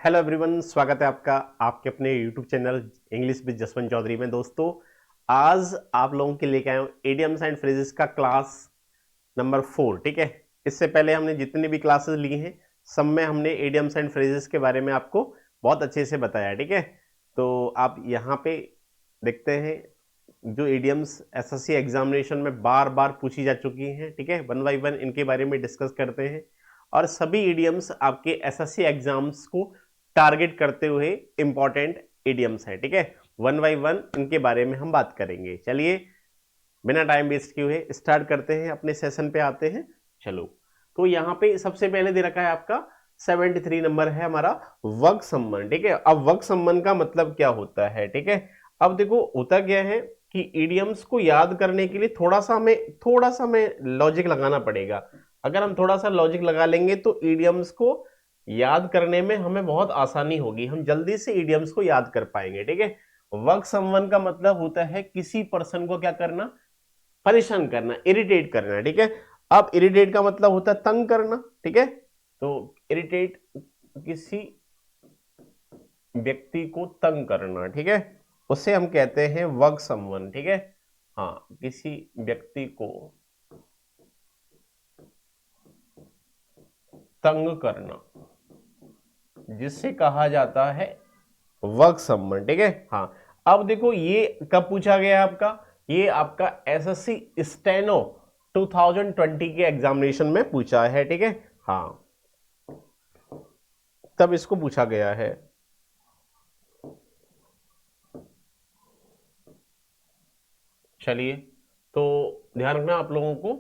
Hello everyone, स्वागत है आपका आपके अपने YouTube channel English with Jaswant Chaudhary में। दोस्तों, आज आप लोगों के लेके आए हूँ इडियम्स एंड फ्रेजेस का क्लास नंबर 4। ठीक है, इससे पहले हमने जितनी भी क्लासेस ली हैं सब में हमने इडियम्स एंड फ्रेजेस के बारे में आपको बहुत अच्छे से बताया। ठीक है, तो आप यहाँ पे देखते हैं जो इडियम्स एसएससी एग्जामिनेशन में बार बार पूछी जा चुकी हैं। ठीक है, वन बाई वन इनके बारे में डिस्कस करते हैं और सभी इडियम्स आपके एसएससी एग्जाम्स को टारगेट करते हुए इंपॉर्टेंट इडियम्स है। ठीक है, वन बाई वन इनके बारे में हम बात करेंगे। चलिए बिना टाइम वेस्ट किए हुए स्टार्ट करते हैं, अपने सेशन पे आते हैं। चलो, तो यहाँ पे सबसे पहले दे रखा है आपका 73 नंबर है हमारा वर्ग संबंध। ठीक है, अब वर्ग संबंध का मतलब क्या होता है? ठीक है, अब देखो होता क्या है कि इडियम्स को याद करने के लिए थोड़ा सा हमें लॉजिक लगाना पड़ेगा। अगर हम थोड़ा सा लॉजिक लगा लेंगे तो इडियम्स को याद करने में हमें बहुत आसानी होगी, हम जल्दी से इडियम्स को याद कर पाएंगे। ठीक है, वर्ग संबंध का मतलब होता है किसी पर्सन को क्या करना, परेशान करना, इरिटेट करना। ठीक है, अब इरिटेट का मतलब होता है तंग करना। ठीक है, तो इरिटेट किसी व्यक्ति को तंग करना। ठीक है, उसे हम कहते हैं वर्ग संबंध। ठीक है, हाँ, किसी व्यक्ति को तंग करना जिससे कहा जाता है वर्ग संबंध। ठीक है, हाँ, अब देखो ये कब पूछा गया है आपका, ये आपका एसएससी स्टेनो 2020 के एग्जामिनेशन में पूछा है। ठीक है, हाँ, तब इसको पूछा गया है। चलिए, तो ध्यान रखना आप लोगों को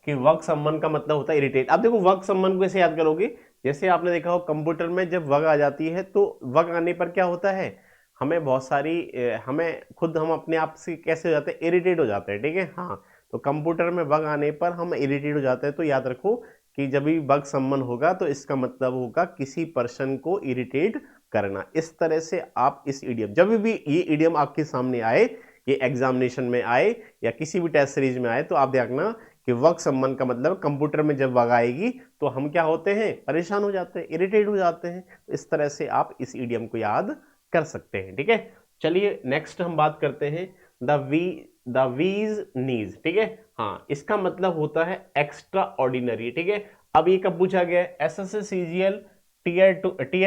कि वर्ग संबंध का मतलब होता है इरिटेट। अब देखो वर्ग संबंध को कैसे याद करोगे, जैसे आपने देखा हो कंप्यूटर में जब वर्ग आ जाती है तो वर्ग आने पर क्या होता है, हमें बहुत सारी हमें खुद हम अपने आप से कैसे हो जाते हैं, इरिटेट हो जाते हैं। ठीक है, हाँ, तो कंप्यूटर में वर्ग आने पर हम इरिटेट हो जाते हैं। तो याद रखो कि जब भी वर्ग संबंध होगा तो इसका मतलब होगा किसी पर्सन को इरिटेट करना। इस तरह से आप इस इडियम, जब भी ये इडियम आपके सामने आए, ये एग्जामिनेशन में आए या किसी भी टेस्ट सीरीज में आए, तो आप देखना कि वर्ग संबंध का मतलब कंप्यूटर में जब वर्ग आएगी तो हम क्या होते हैं, परेशान हो जाते हैं, इरिटेट हो जाते हैं। इस तरह से आप इस इडियम को याद कर सकते हैं। ठीक है, चलिए नेक्स्ट हम बात करते हैं द वीज नीज। ठीक है, हाँ, इसका मतलब होता है एक्स्ट्रा ऑर्डिनरी। ठीक है, अब ये कब पूछा गया है, एसएससी सीजीएल टीयर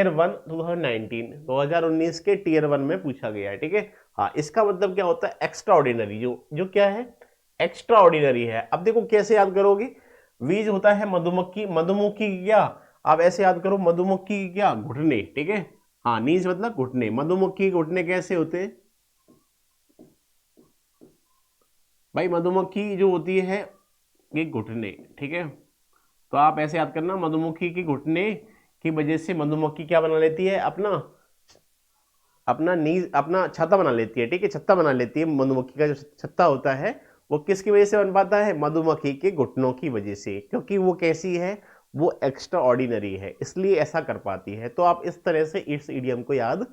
1 2019 के टीयर 1 में पूछा गया है। ठीक है, हाँ, इसका मतलब क्या होता है, एक्स्ट्रा ऑर्डिनरी, जो जो क्या है, एक्स्ट्रा ऑर्डिनरी है। अब देखो कैसे याद करोगे, वीज होता है मधुमक्खी, मधुमक्खी की क्या, आप ऐसे याद करो, मधुमक्खी की क्या, घुटने। ठीक है, हाँ, नीज मतलब घुटने, मधुमक्खी के घुटने कैसे होते हैं भाई, मधुमक्खी जो होती है ये घुटने। ठीक है, तो आप ऐसे याद करना, मधुमक्खी के घुटने की वजह से मधुमक्खी क्या बना लेती है, अपना अपना नीज, अपना छत्ता बना लेती है। ठीक है, छत्ता बना लेती है, मधुमक्खी का जो छत्ता होता है वो किसकी वजह से बन पाता है, मधुमक्खी के घुटनों की वजह से, क्योंकि वो कैसी है, वो एक्स्ट्रा ऑर्डिनरी है, इसलिए ऐसा कर पाती है। तो आप इस तरह से इस इडियम को याद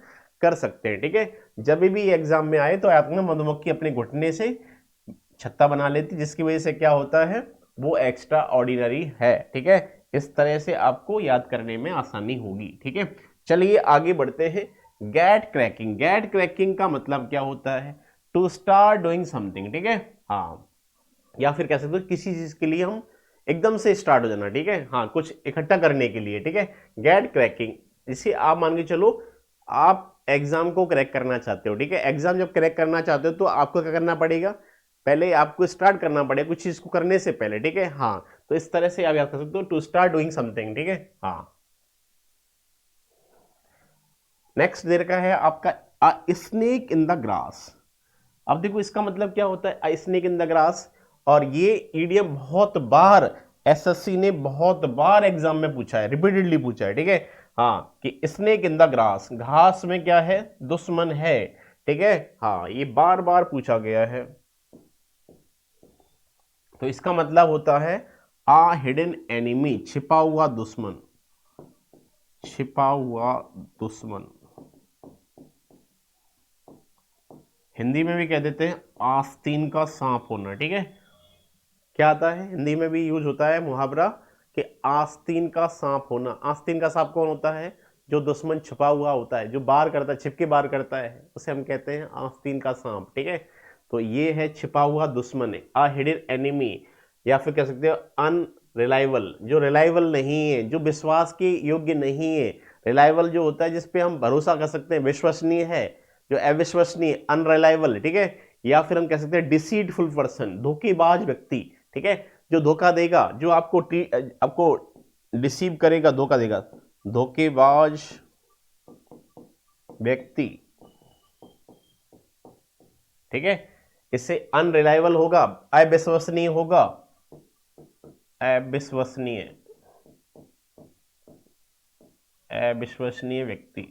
कर सकते हैं। ठीक है, जब भी एग्जाम में आए तो आपने मधुमक्खी अपने घुटने से छत्ता बना लेती, जिसकी वजह से क्या होता है, वो एक्स्ट्रा ऑर्डिनरी है। ठीक है, इस तरह से आपको याद करने में आसानी होगी। ठीक है, चलिए आगे बढ़ते हैं। गेट क्रैकिंग, गेट क्रैकिंग का मतलब क्या होता है, टू स्टार्ट डूइंग समथिंग। ठीक है, हाँ, या फिर कह सकते हो किसी चीज के लिए हम एकदम से स्टार्ट हो जाना। ठीक है, हाँ, कुछ इकट्ठा करने के लिए। ठीक है, गेट क्रैकिंग, इसे आप मान के चलो आप एग्जाम को क्रैक करना चाहते हो। ठीक है, एग्जाम जब क्रैक करना चाहते हो तो आपको क्या करना पड़ेगा, पहले आपको स्टार्ट करना पड़ेगा कुछ चीज को करने से पहले। ठीक है, हाँ, तो इस तरह से आप याद कर सकते हो, टू स्टार्ट डूइंग समथिंग। ठीक है, हाँ, नेक्स्ट दे रखा है आपका स्नेक इन द ग्रास। अब देखो इसका मतलब क्या होता है, स्नेक इन द ग्रास, और ये ईडीएम बहुत बार एसएससी ने बहुत बार एग्जाम में पूछा है, रिपीटेडली पूछा है। ठीक है, हाँ, कि स्नेक इन द ग्रास, घास में क्या है, दुश्मन है। ठीक है, हाँ, ये बार बार पूछा गया है। तो इसका मतलब होता है आ हिडन एनिमी, छिपा हुआ दुश्मन, छिपा हुआ दुश्मन। हिंदी में भी कह देते हैं आस्तीन का सांप होना। ठीक है, क्या आता है, हिंदी में भी यूज होता है मुहावरा कि आस्तीन का सांप होना। आस्तीन का सांप कौन होता है, जो दुश्मन छुपा हुआ होता है, जो बार करता है, छिपके बार करता है, उसे हम कहते हैं आस्तीन का सांप। ठीक है, तो ये है छिपा हुआ दुश्मन है, अ हिडन एनिमी, या फिर कह सकते हो अनरिलायबल, जो रिलायबल नहीं है, जो विश्वास के योग्य नहीं है। रिलायबल जो होता है जिसपे हम भरोसा कर सकते हैं, विश्वसनीय है। जो अविश्वसनीय, अनरिलायबल, ठीक है, या फिर हम कह सकते हैं डिसीटफुल पर्सन, धोखेबाज व्यक्ति। ठीक है, जो धोखा देगा, जो आपको डिसीव करेगा, धोखा देगा, धोखेबाज व्यक्ति। ठीक है, इससे अनरिलायबल होगा, अविश्वसनीय होगा, अविश्वसनीय, अविश्वसनीय व्यक्ति।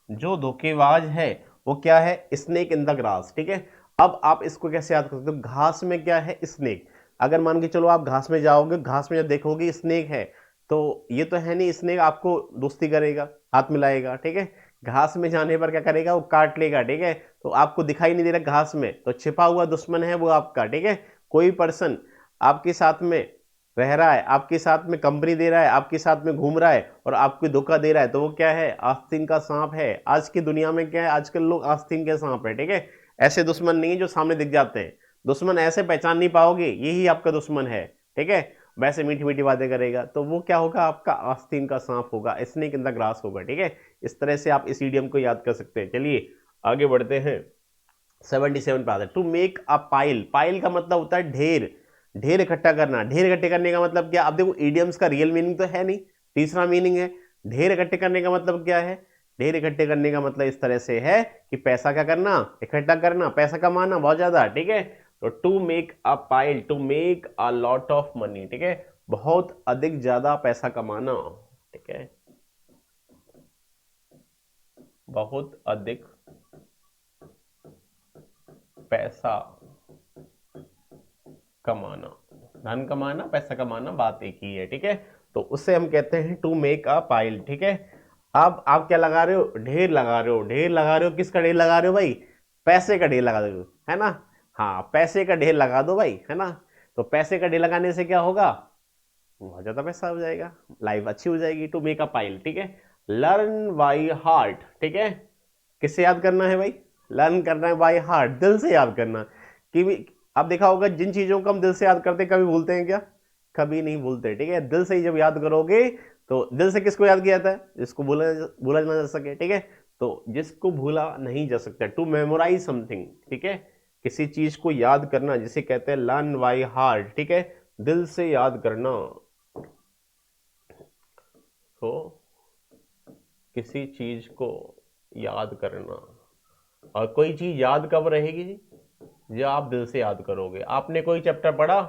जो धोखेबाज है वो क्या है, स्नेक इन द ग्रास। ठीक है, अब आप इसको कैसे याद कर सकते हो, घास में क्या है, स्नेक। अगर मान के चलो आप घास में जाओगे, घास में जब देखोगे स्नेक है, तो ये तो है नहीं स्नेक आपको दोस्ती करेगा, हाथ मिलाएगा। ठीक है, घास में जाने पर क्या करेगा, वो काट लेगा। ठीक है, तो आपको दिखाई नहीं दे रहा घास में, तो छिपा हुआ दुश्मन है वो आपका। ठीक है, कोई पर्सन आपके साथ में रह रहा है, आपके साथ में कंपनी दे रहा है, आपके साथ में घूम रहा है और आपको धोखा दे रहा है, तो वो क्या है, आस्तीन का सांप है। आज की दुनिया में क्या है, आजकल लोग आस्तीन के सांप है। ठीक है, ऐसे दुश्मन नहीं है जो सामने दिख जाते हैं, दुश्मन ऐसे पहचान नहीं पाओगे, यही आपका दुश्मन है। ठीक है, वैसे मीठी मीठी बातें करेगा, तो वो क्या होगा, आपका आस्तीन का सांप होगा, स्नेक इन द ग्रास होगा। ठीक है, इस तरह से आप इस इडियम को याद कर सकते हैं। चलिए आगे बढ़ते हैं, 77 पे आते हैं। To make a pile, pile का मतलब होता है ढेर, ढेर इकट्ठा करना। ढेर इकट्ठे करने का मतलब क्या, अब देखो इडियम्स का रियल मीनिंग तो है नहीं, तीसरा मीनिंग है। ढेर इकट्ठे करने का मतलब क्या है, ढेर इकट्ठे करने का मतलब इस तरह से है कि पैसा क्या करना, इकट्ठा करना, पैसा कमाना बहुत ज्यादा। ठीक है, तो to make a pile, to make a lot of money. ठीक है, बहुत अधिक ज्यादा पैसा कमाना। ठीक है, बहुत अधिक पैसा कमाना, धन कमाना, पैसा कमाना, बात एक ही है। ठीक है, तो उससे हम कहते हैं टू मेक अ पाइल। ठीक है, अब आप क्या लगा रहे हो, ढेर लगा रहे हो। ढेर लगा रहे हो, किसका ढेर लगा रहे हो भाई, पैसे का ढेर लगा रहे हो, है ना। हाँ, पैसे का ढेर लगा दो भाई, है ना। तो पैसे का ढेर लगाने से क्या होगा, बहुत ज्यादा पैसा हो जाएगा, लाइफ अच्छी हो जाएगी। To make a pile. ठीक है, लर्न बाई हार्ट। ठीक है, किससे याद करना है भाई, लर्न करना है बाय हार्ट, दिल से याद करना। कि आप देखा होगा जिन चीजों को हम दिल से याद करते हैं, कभी भूलते हैं क्या, कभी नहीं भूलते। ठीक है, दिल से ही जब याद करोगे, तो दिल से किसको याद किया जाता है, जिसको भूला भूला ना जा सके। ठीक है, तो जिसको भूला नहीं जा सकता, टू मेमोराइज समथिंग। ठीक है, किसी चीज को याद करना जिसे कहते हैं लर्न बाय हार्ट। ठीक है, दिल से याद करना। तो किसी चीज को याद करना, और कोई चीज याद कब रहेगी जी, जो आप दिल से याद करोगे। आपने कोई चैप्टर पढ़ा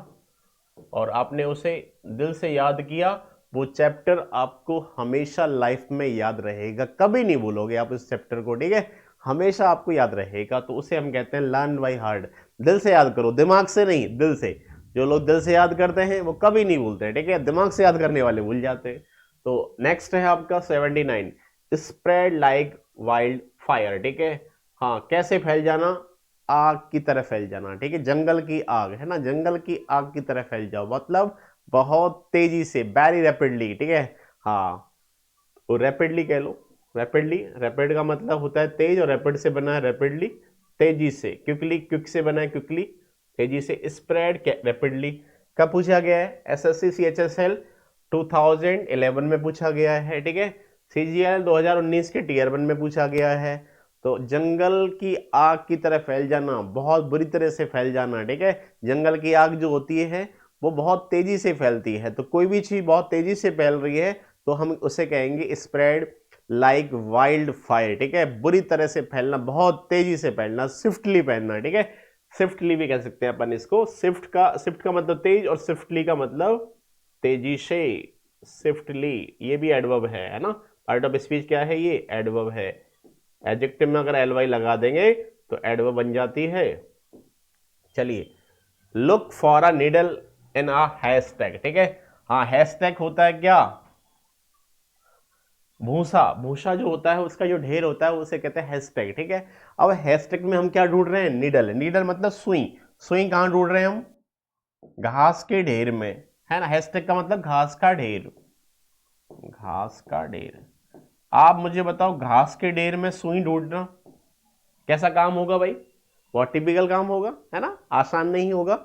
और आपने उसे दिल से याद किया, वो चैप्टर आपको हमेशा लाइफ में याद रहेगा, कभी नहीं भूलोगे आप उस चैप्टर को। ठीक है, हमेशा आपको याद रहेगा, तो उसे हम कहते हैं लर्न बाय हार्ट। दिल से याद करो, दिमाग से नहीं, दिल से। जो लोग दिल से याद करते हैं वो कभी नहीं भूलते। ठीक है, दिमाग से याद करने वाले भूल जाते हैं। तो नेक्स्ट है आपका 79, स्प्रेड लाइक वाइल्ड फायर। ठीक है, हाँ, कैसे फैल जाना, आग की तरह फैल जाना। ठीक है, जंगल की आग है ना, जंगल की आग की तरह फैल जाओ, मतलब बहुत तेजी से, वेरी रैपिडली। ठीक है, हाँ, वो रैपिडली कह लो, रैपिडली, रैपिड का मतलब होता है तेज, और रैपिड से बना है रैपिडली, तेजी से। क्विकली, क्विक से बना है क्विकली, तेजी से। स्प्रेड रैपिडली कब पूछा गया है, एसएससी सीएचएसएल 2011 में पूछा गया है। ठीक है, सीजीएल 2019 के टीयर 1 में पूछा गया है। तो जंगल की आग की तरह फैल जाना, बहुत बुरी तरह से फैल जाना। ठीक है, जंगल की आग जो होती है वो बहुत तेजी से फैलती है, तो कोई भी चीज बहुत तेजी से फैल रही है तो हम उसे कहेंगे स्प्रेड लाइक वाइल्ड फायर। ठीक है, बुरी तरह से फैलना, बहुत तेजी से फैलना, स्विफ्टली फैलना। ठीक है, स्विफ्टली भी कह सकते हैं अपन इसको। स्विफ्ट का मतलब तेज, और स्विफ्टली का मतलब तेजी से, स्विफ्टली, ये भी एडवर्ब है ना। पार्ट ऑफ स्पीच क्या है, ये एडवर्ब है। एडजेक्टिव में अगर एल वाई लगा देंगे तो एडवर्ब बन जाती है। चलिए, look for a needle in a hashtag. ठीक है, हाँ, हैशटैग होता है क्या, भूसा, भूसा जो होता है उसका जो ढेर होता है उसे कहते हैं हैशटैग। ठीक है, अब हैशटैग में हम क्या ढूंढ रहे हैं, नीडल। नीडल मतलब सुई, सुई कहां ढूंढ रहे हैं हम, घास के ढेर में, है ना। हैशटैग का मतलब घास का ढेर, घास का ढेर। आप मुझे बताओ, घास के ढेर में सुई ढूंढना कैसा काम होगा भाई? बहुत टिपिकल काम होगा, है ना, आसान नहीं होगा।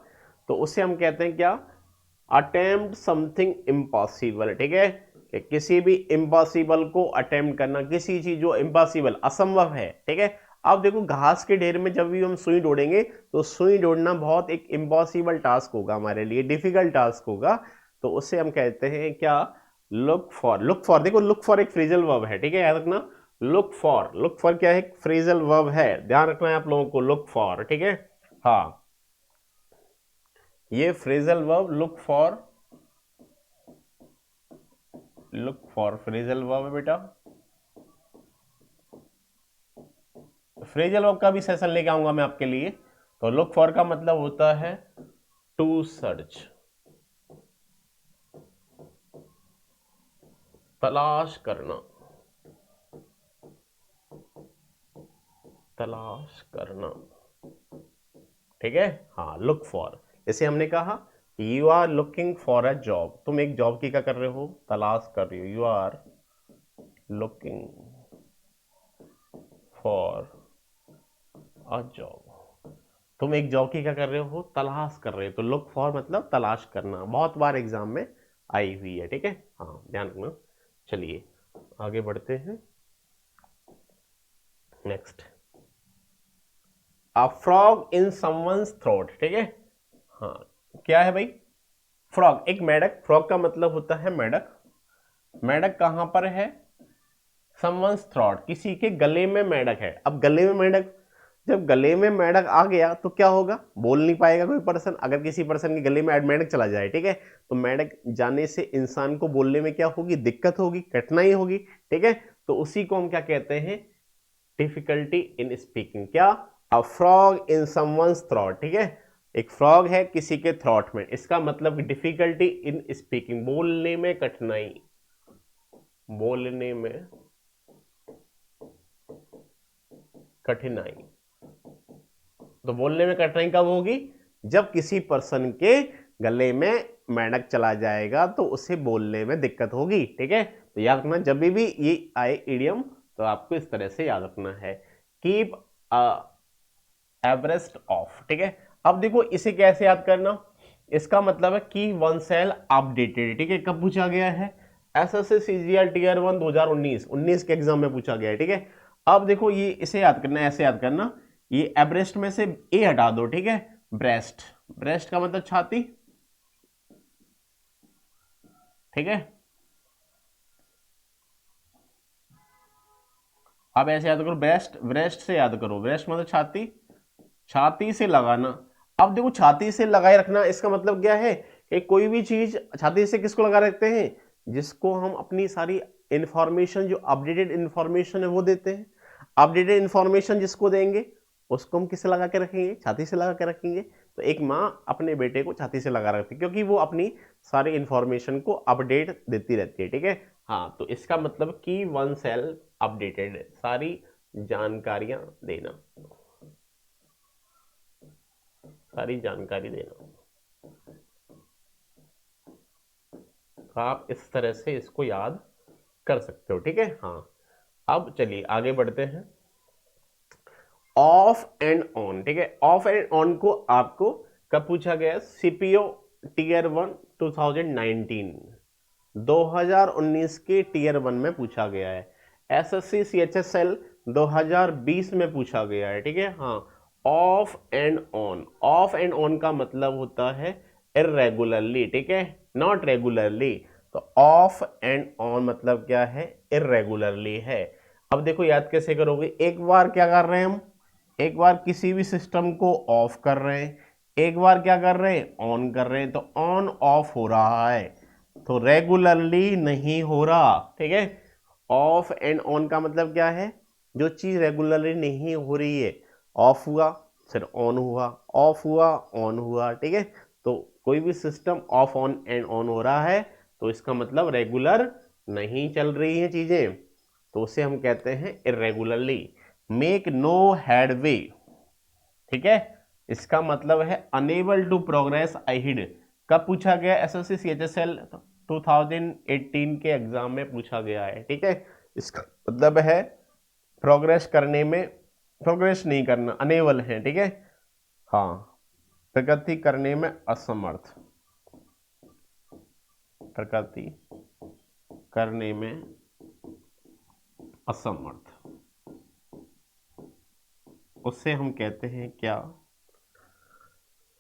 तो उसे हम कहते हैं क्या? Attempt something impossible. ठीक है, कि किसी भी इम्पॉसिबल को अटेम्प्ट करना, किसी चीज जो इम्पॉसिबल असंभव है। ठीक है, अब देखो घास के ढेर में जब भी हम सुई ढूंढेंगे तो सुई ढूंढना बहुत एक इम्पॉसिबल टास्क होगा, हमारे लिए डिफिकल्ट टास्क होगा। तो उससे हम कहते हैं क्या? Look for. लुक फॉर, देखो लुक फॉर एक फ्रेजल वर्ब है। ठीक है, याद रखना, लुक फॉर, लुक फॉर क्या है? फ्रेजल वर्ब है, ध्यान रखना है आप लोगों को, लुक फॉर। ठीक है, हाँ, ये phrasal verb look for, look for phrasal verb है बेटा। फ्रेजल वर्ब का भी सेशन लेके आऊंगा मैं आपके लिए। तो लुक फॉर का मतलब होता है टू सर्च, तलाश करना, तलाश करना। ठीक है, हाँ, लुक फॉर। जैसे हमने कहा you are looking for a job, तुम एक जॉब की क्या कर रहे हो? तलाश कर रहे हो। You are looking for a job, तुम एक जॉब की क्या कर रहे हो? तलाश कर रहे हो। तो लुक फॉर मतलब तलाश करना, बहुत बार एग्जाम में आई हुई है। ठीक है, हाँ, ध्यान रखना। चलिए आगे बढ़ते हैं। Next, a frog in someone's throat. ठीक है, हाँ, क्या है भाई? फ्रॉग, एक मेढक। फ्रॉग का मतलब होता है मेढक। मेढक कहां पर है? समवंस थ्रोट, किसी के गले में मेढक है। अब गले में मेढक, जब गले में मेढक आ गया तो क्या होगा? बोल नहीं पाएगा कोई पर्सन, अगर किसी पर्सन के गले में मेढक चला जाए। ठीक है, तो मेढक जाने से इंसान को बोलने में क्या होगी? दिक्कत होगी, कठिनाई होगी। ठीक है, तो उसी को हम क्या कहते हैं? Difficulty in speaking. क्या? A frog in someone's throat. ठीक है, एक फ्रॉग है किसी के थ्रोट में, इसका मतलब डिफिकल्टी इन स्पीकिंग, बोलने में कठिनाई, बोलने में कठिनाई। तो बोलने में कठिनाई कब होगी? जब किसी पर्सन के गले में मेंढक चला जाएगा तो उसे बोलने में दिक्कत होगी। ठीक है, तो याद रखना, जब भी ये आए इडियम तो आपको इस तरह से याद रखना है, कीप एवरेस्ट ऑफ। ठीक है, अब देखो इसे कैसे याद करना? इसका मतलब है की वन सेल अपडेटेड। ठीक है, कब पूछा गया है? एसएससी सीजीएल टीयर 1 2019 19 के एग्जाम में पूछा गया है। ठीक है, अब देखो ये इसे याद करना है, ऐसे याद करना, ये एवरेस्ट में से ए हटा दो। ठीक है, ब्रेस्ट, ब्रेस्ट का मतलब छाती। ठीक है, अब ऐसे याद करो, ब्रेस्ट, ब्रेस्ट से याद करो, ब्रेस्ट मतलब छाती, छाती से लगाना। अब देखो छाती से लगाए रखना, इसका मतलब क्या है कि कोई भी चीज छाती से किसको लगा रखते हैं? जिसको हम अपनी सारी इंफॉर्मेशन, जो अपडेटेड इंफॉर्मेशन है वो देते हैं। अपडेटेड इंफॉर्मेशन जिसको देंगे उसको हम किससे लगा के रखेंगे? छाती से लगा के रखेंगे। तो एक माँ अपने बेटे को छाती से लगा रखती है क्योंकि वो अपनी सारी इंफॉर्मेशन को अपडेट देती रहती है। ठीक है, हाँ, तो इसका मतलब कि वन सेल अपडेटेड, सारी जानकारियां देना, सारी जानकारी देना। तो आप इस तरह से इसको याद कर सकते हो। ठीक है, हाँ, अब चलिए आगे बढ़ते हैं। Of and on. ठीक है, ऑफ एंड ऑन को आपको कब पूछा गया? सीपीओ टीयर 1 2019, 2019 के टीयर 1 में पूछा गया है। एसएससी सीएचएसएल 2020 में पूछा गया है। ठीक है, हाँ, of and on. Of and on का मतलब होता है इरेगुलरली। ठीक है, नॉट रेगुलरली। तो ऑफ एंड ऑन मतलब क्या है? इरेगुलरली है। अब देखो याद कैसे करोगे? एक बार क्या कर रहे हैं हम? एक बार किसी भी सिस्टम को ऑफ कर रहे हैं, एक बार क्या कर रहे हैं? ऑन कर रहे हैं। तो ऑन ऑफ हो रहा है, तो रेगुलरली नहीं हो रहा। ठीक है, ऑफ एंड ऑन का मतलब क्या है? जो चीज रेगुलरली नहीं हो रही है, ऑफ हुआ फिर ऑन हुआ, ऑफ हुआ ऑन हुआ। ठीक है, तो कोई भी system of on and on हो रहा है तो इसका मतलब रेगुलर नहीं चल रही है चीजें, तो उसे हम कहते हैं इरेगुलरली। Make no headway. ठीक है, इसका मतलब है अनेबल टू प्रोग्रेस अहिड। कब पूछा गया? एसएससी सीएचएसएल 2018 के एग्जाम में पूछा गया है। ठीक है, इसका मतलब है प्रोग्रेस करने में, प्रोग्रेस नहीं करना, अनेबल है, ठीक है। हाँ, प्रगति करने में असमर्थ, प्रगति करने में असमर्थ, उससे हम कहते हैं क्या,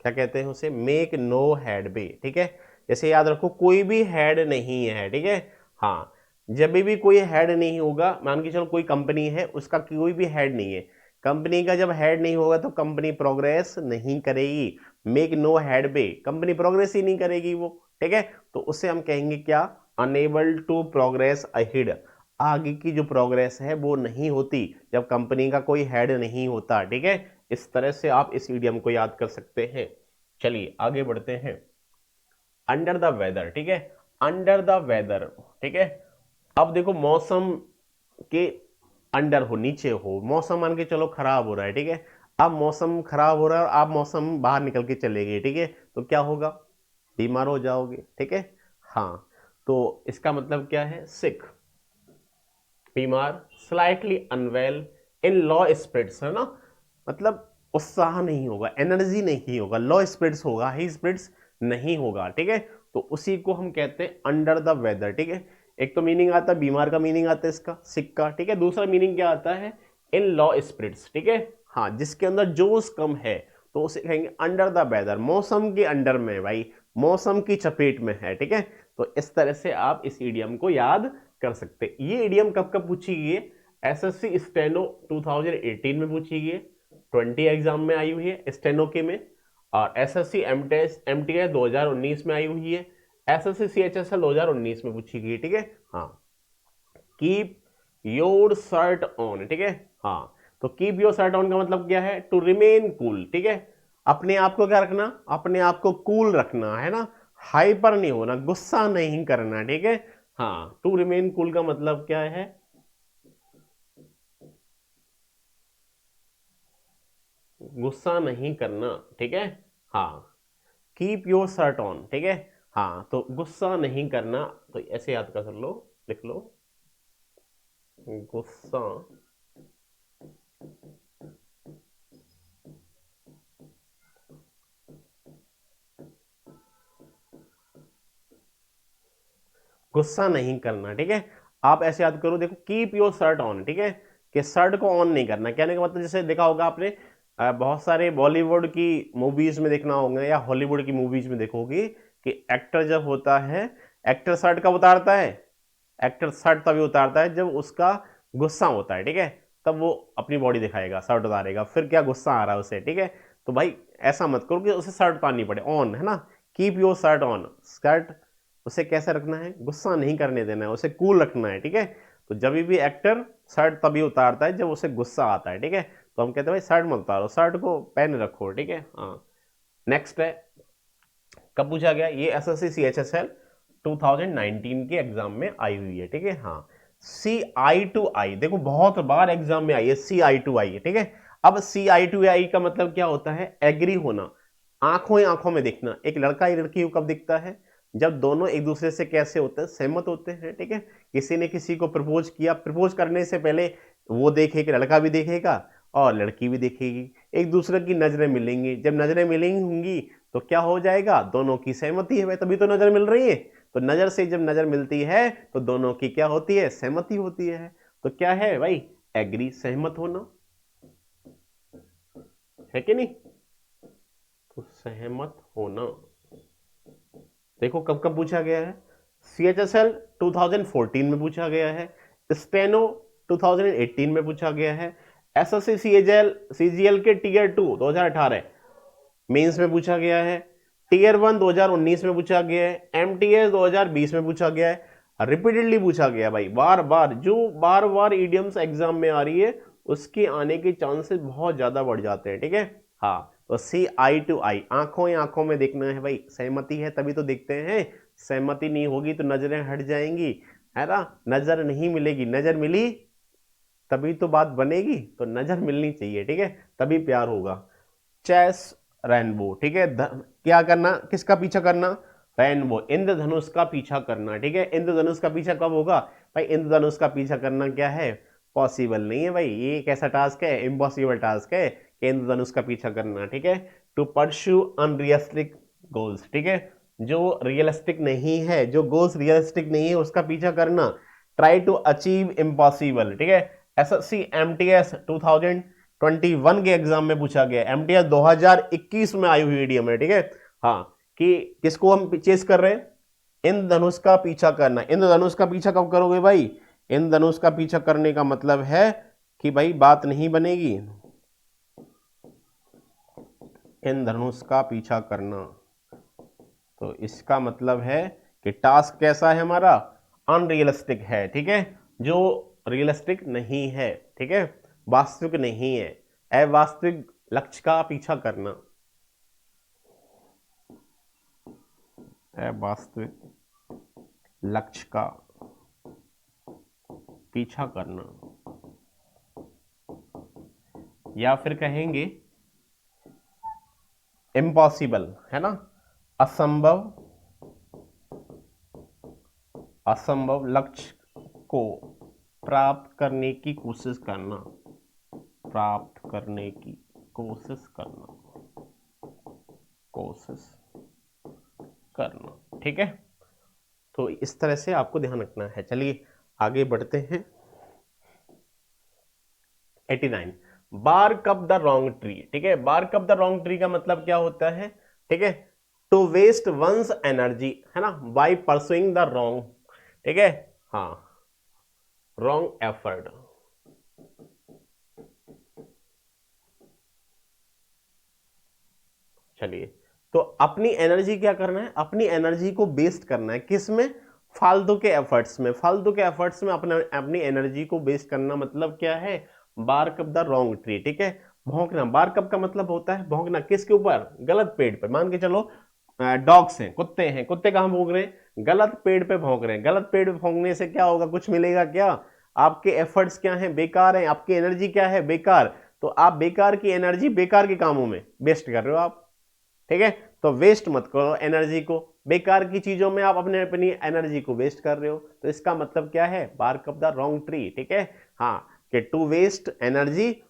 क्या कहते हैं उसे, मेक नो हेड बे, ठीक है। जैसे याद रखो कोई भी हेड नहीं है, ठीक है। हाँ, जब भी कोई हेड नहीं होगा, मान के चलो कोई कंपनी है, उसका कोई भी हेड नहीं है, कंपनी का जब हेड नहीं होगा तो कंपनी प्रोग्रेस नहीं करेगी। मेक नो हेड बे, कंपनी प्रोग्रेस ही नहीं करेगी वो, ठीक है। तो उससे हम कहेंगे क्या, अनेबल टू प्रोग्रेस अहेड, आगे की जो प्रोग्रेस है वो नहीं होती जब कंपनी का कोई हेड नहीं होता, ठीक है। इस तरह से आप इस इडियम को याद कर सकते हैं। चलिए आगे बढ़ते हैं। अंडर द वेदर, ठीक है, अंडर द वेदर, ठीक है। अब देखो मौसम के अंडर हो, नीचे हो, मौसम मान के चलो खराब हो रहा है, ठीक है। अब मौसम खराब हो रहा है और आप मौसम बाहर निकल के चले गए, ठीक है, तो क्या होगा, बीमार हो जाओगे, ठीक है। हाँ, तो इसका मतलब क्या है, सिक, बीमार, slightly unwell, in low spirits, है ना, मतलब उत्साह नहीं होगा, एनर्जी नहीं होगा, लॉ स्पिरिट्स होगा, हाई स्पिरिट्स नहीं होगा, ठीक है। तो उसी को हम कहते हैं अंडर द वेदर, ठीक है। एक तो मीनिंग आता है बीमार का, मीनिंग आता है इसका सिक का, ठीक है। दूसरा मीनिंग क्या आता है, इन लॉ स्पिरिट्स, ठीक है। हाँ, जिसके अंदर जोश कम है तो उसे कहेंगे अंडर द वेदर, मौसम के अंडर में, भाई मौसम की चपेट में है, ठीक है। तो इस तरह से आप इस इडियम को याद कर सकते। ये इडियम कब कब पूछी गई है, एसएससी स्टेनो 2018 में पूछी गई है, 20 एग्जाम में आई हुई है स्टेनो के में, और एसएससी एमटीएस 2019 में आई हुई है, एसएससी सीएचएसएल 2019 में पूछी गई, ठीक है। हाँ, कीप योर शर्ट ऑन, ठीक है। हाँ, तो कीप योर शर्ट ऑन का मतलब क्या है, टू रिमेन कूल, ठीक है। अपने आप को क्या रखना, अपने आप को कूल रखना, है ना, हाइपर नहीं होना, गुस्सा नहीं करना, ठीक है। हाँ, टू रिमेन कूल का मतलब क्या है, गुस्सा नहीं करना, ठीक है। हाँ, कीप योर शर्ट ऑन, ठीक है। हाँ, तो गुस्सा नहीं करना, तो ऐसे याद कर लो, लिख लो, गुस्सा गुस्सा नहीं करना, ठीक है। आप ऐसे याद करो, देखो कीप योर शर्ट ऑन, ठीक है, कि शर्ट को ऑन नहीं करना, कहने का मतलब जैसे देखा होगा आपने बहुत सारे बॉलीवुड की मूवीज में देखना होगा या हॉलीवुड की मूवीज में देखोगे कि एक्टर जब होता है, एक्टर शर्ट कब उतारता है, एक्टर शर्ट तभी उतारता है जब उसका गुस्सा होता है, ठीक है। तब वो अपनी बॉडी दिखाएगा, शर्ट उतारेगा, फिर क्या गुस्सा आ रहा है उसे, ठीक है। तो भाई ऐसा मत करो कि उसे शर्ट उतारनी पड़े, ऑन, है ना, keep your shirt on, shirt उसे कैसे रखना है, गुस्सा नहीं करने देना है, उसे कूल रखना है, ठीक है। तो जब भी एक्टर शर्ट तभी उतारता है जब उसे गुस्सा आता है, ठीक है। तो हम कहते हैं भाई शर्ट मत उतारो, शर्ट को पहन रखो, ठीक है। हाँ, नेक्स्ट है, कब पूछा गया, ये एसएससी सीएचएसएल 2019 के एग्जाम में आई हुई है, ठीक है। हाँ, सी आई टू आई, देखो बहुत बार एग्जाम में आई है सी आई टू आई, ठीक है। अब सी आई टू आई का मतलब क्या होता है, एग्री होना, आंखों ही आंखों में देखना। एक लड़का एक लड़की को कब दिखता है, जब दोनों एक दूसरे से कैसे होते हैं, सहमत होते हैं, ठीक है। किसी ने किसी को प्रपोज किया, प्रपोज करने से पहले वो देखेगा, लड़का भी देखेगा और लड़की भी देखेगी, एक दूसरे की नजरें मिलेंगी, जब नजरें मिलेंगी होंगी तो क्या हो जाएगा, दोनों की सहमति है भाई, तभी तो नजर मिल रही है। तो नजर से जब नजर मिलती है तो दोनों की क्या होती है, सहमति होती है। तो क्या है भाई, एग्री, सहमत होना, है कि नहीं। तो सहमत होना, देखो कब कब पूछा गया है, सीएचएसएल 2014 में पूछा गया है, स्टेनो 2018 में पूछा गया है, एसएससी सीजीएल के टीयर 2 2018 मेंस में पूछा गया है, टीयर 1 2019 में पूछा गया है, एमटीएस 2020 में पूछा गया है, रिपीटेडली पूछा गया भाई, बार बार, जो बार बार ईडियम्स एग्जाम में आ रही है उसके आने के चांसेस बहुत ज्यादा बढ़ जाते हैं, ठीक है। हाँ, तो सी आई टू आई, आंखों ही आंखों में देखना है भाई, सहमति है तभी तो देखते हैं, सहमति नहीं होगी तो नजरें हट जाएंगी, है ना, नजर नहीं मिलेगी, नजर मिली तभी तो बात बनेगी, तो नजर मिलनी चाहिए, ठीक है, तभी प्यार होगा। चेस रेनबो, ठीक है, क्या करना, किसका पीछा करना, रेनबो, इंद्रधनुष का पीछा करना, ठीक है। इंद्रधनुष का पीछा कब होगा भाई? इंद्रधनुष का पीछा करना क्या है? पॉसिबल नहीं है भाई, ये कैसा टास्क है? इम्पॉसिबल टास्क है कि इंद्रधनुष का पीछा करना, ठीक है। टू परस्यू अनरियलिस्टिक गोल्स, ठीक है, जो रियलिस्टिक नहीं है, जो गोल्स रियलिस्टिक नहीं है उसका पीछा करना। ट्राई टू अचीव इम्पॉसिबल, ठीक है। एसएससी एमटीएस 2021 के एग्जाम में पूछा गया, एमटीएस 2021 में आई हुई ईडीएम है, ठीक है। हाँ, कि किसको हम चेस कर रहे हैं? इंद्रधनुष का पीछा करना। इंद्रधनुष का पीछा कब करोगे भाई? इंद्रधनुष का पीछा करने का मतलब है कि भाई बात नहीं बनेगी। इंद्रधनुष का पीछा करना, तो इसका मतलब है कि टास्क कैसा है हमारा? अनरियलिस्टिक है, ठीक है, जो रियलिस्टिक नहीं है, ठीक है, वास्तविक नहीं है। अवास्तविक लक्ष्य का पीछा करना, अवास्तविक लक्ष्य का पीछा करना, या फिर कहेंगे इम्पॉसिबल, है ना, असंभव, असंभव लक्ष्य को प्राप्त करने की कोशिश करना, प्राप्त करने की कोशिश करना, कोशिश करना, ठीक है। तो इस तरह से आपको ध्यान रखना है। चलिए आगे बढ़ते हैं। 89, bark up the wrong tree, ठीक है। Bark up the wrong tree का मतलब क्या होता है? ठीक है, टू वेस्ट वंस एनर्जी, है ना, बाय परसुइंग द रॉन्ग, ठीक है, हाँ, रॉन्ग एफर्ट। चलिए, तो अपनी एनर्जी क्या करना है? अपनी एनर्जी को वेस्ट करना है, किसमें? फालतू के एफर्ट्स में। फालतू के एफर्ट्स में अपनी एनर्जी को वेस्ट करना मतलब क्या है? Bark up the wrong tree, ठीक है। भौंकना, बार्क अप का मतलब होता है भौंकना, किसके ऊपर? गलत पेड़ पर। मान के चलो डॉग्स हैं, कुत्ते हैं, कुत्ते कहां भौंक रहे हैं? गलत पेड़ पे भौंक रहे हैं। गलत पेड़ पे भौंकने से क्या होगा? कुछ मिलेगा क्या? आपके एफर्ट्स क्या हैं? बेकार हैं। आपकी एनर्जी क्या है? बेकार। तो आप बेकार की एनर्जी बेकार के कामों में वेस्ट कर रहे हो आप, ठीक है। तो वेस्ट मत करो एनर्जी को, बेकार की चीजों में आप अपनी एनर्जी को वेस्ट कर रहे हो। तो इसका मतलब क्या है? Bark up the wrong tree, ठीक है, हाँ, कि to waste energy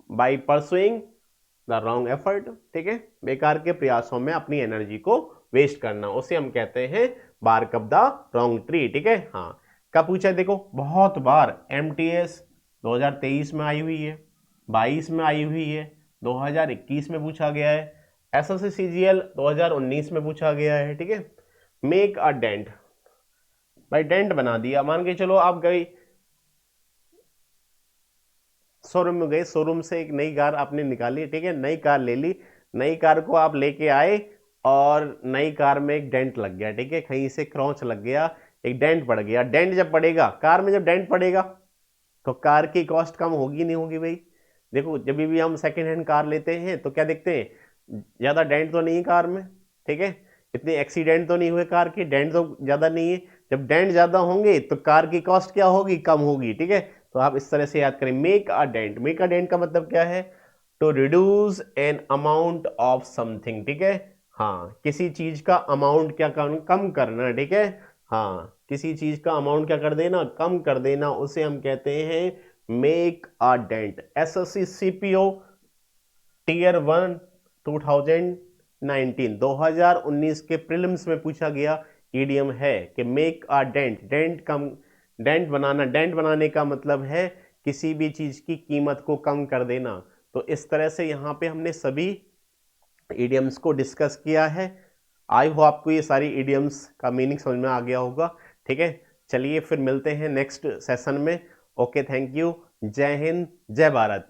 by pursuing the wrong effort, ठीक है, बेकार के प्रयासों में अपनी एनर्जी को वेस्ट करना, उसे हम कहते हैं bark up the wrong tree, ठीक है। हाँ, कब पूछा है? देखो बहुत बार एमटीएस 2023 में आई हुई है, 22 में आई हुई है, 2021 में पूछा गया है, एसएससी सीजीएल 2019 में पूछा गया है, ठीक है। मेक अ डेंट, भाई डेंट बना दिया। मान के चलो आप गए शोरूम में, गए शोरूम से एक नई कार आपने निकाली, ठीक है, नई कार ले ली, नई कार को आप लेके आए और नई कार में एक डेंट लग गया, ठीक है, कहीं से क्रॉच लग गया, एक डेंट पड़ गया। डेंट जब पड़ेगा कार में, जब डेंट पड़ेगा तो कार की कॉस्ट कम होगी नहीं होगी भाई? देखो जब भी हम सेकेंड हैंड कार लेते हैं तो क्या देखते हैं? ज्यादा डेंट तो नहीं है कार में, ठीक है, इतने एक्सीडेंट तो नहीं हुए कार के, डेंट तो ज्यादा नहीं है। जब डेंट ज्यादा होंगे तो कार की कॉस्ट क्या होगी? कम होगी, ठीक है। तो आप इस तरह से याद करें, make a dent. Make a dent का मतलब क्या है? To reduce an amount of something, ठीक है, हाँ, किसी चीज का अमाउंट क्या कम करना, ठीक है, हाँ, किसी चीज का अमाउंट क्या कर देना? कम कर देना, उसे हम कहते हैं make a dent. SSC CPO tier 1 2019 के प्रीलिम्स में पूछा गया ईडीएम है कि मेक अ डेंट। डेंट बनाना, डेंट बनाने का मतलब है किसी भी चीज की कीमत को कम कर देना। तो इस तरह से यहाँ पे हमने सभी ईडीएम्स को डिस्कस किया है। आई होप आपको ये सारी ईडीएम्स का मीनिंग समझ में आ गया होगा, ठीक है। चलिए फिर मिलते हैं नेक्स्ट सेशन में। ओके, थैंक यू, जय हिंद, जय भारत।